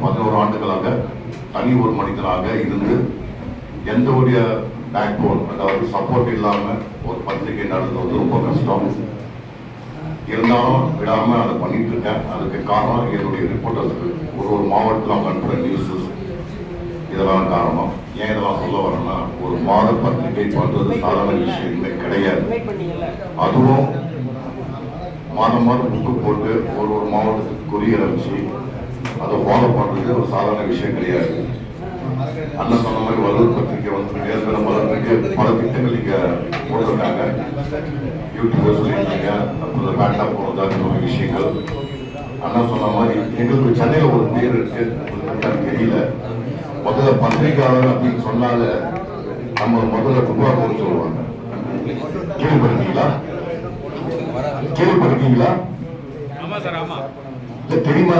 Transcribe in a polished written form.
11 ஆண்டுகளாக தனி ஒரு மனிதனாக இருந்து எந்த ஒரு பேக் போன், அதாவது சப்போர்ட் இல்லாம ஒரு பத்திரிகை நடத்துவது ரொம்ப கஷ்டம். இருந்தாலும் விடாம அதை பண்ணிட்டு இருக்கேன். அதுக்கு காரணம் என்னுடைய ரிப்போர்ட்டர்ஸ்க்கு ஒரு மாவட்டத்தில் அவங்க அனுப்புற நியூஸஸ் இதெல்லாம் காரணம். ஏன் இதெல்லாம் சொல்ல வரேன்னா, ஒரு மாத பத்திரிகை பண்றது சாதாரண விஷயமே கிடையாது. அதுவும் மாதம் புக்கு போட்டு ஒரு மாவட்டத்துக்கு கொரியர் அனுப்பிச்சு அதை ஃபாலோ பண்றது ஒரு சாதாரண விஷயம் கிடையாது. அண்ணன் சொன்ன மாதிரி வலூர் பத்திரிகை ஏற்கனவே மலர்ந்துக்கு பல திட்டங்கள் இங்க போட்டிருக்காங்க. யூடியூப்ல சொல்லியிருக்காங்க. அப்புறம் பேட்டா போனதாக விஷயங்கள் அண்ணா சொன்ன மாதிரி எங்களுக்கு சென்னையில ஒரு பேர் இருக்கு, தெரியல. முதல்ல பத்திரிகையாளர் அப்படின்னு சொன்னால நம்ம முதல்ல துப்பாக்கி சொல்லுவாங்க. கேள்விப்பட்டிருக்கீங்களா? கேள்விப்பட்டிருக்கீங்களா? தெரியுமா?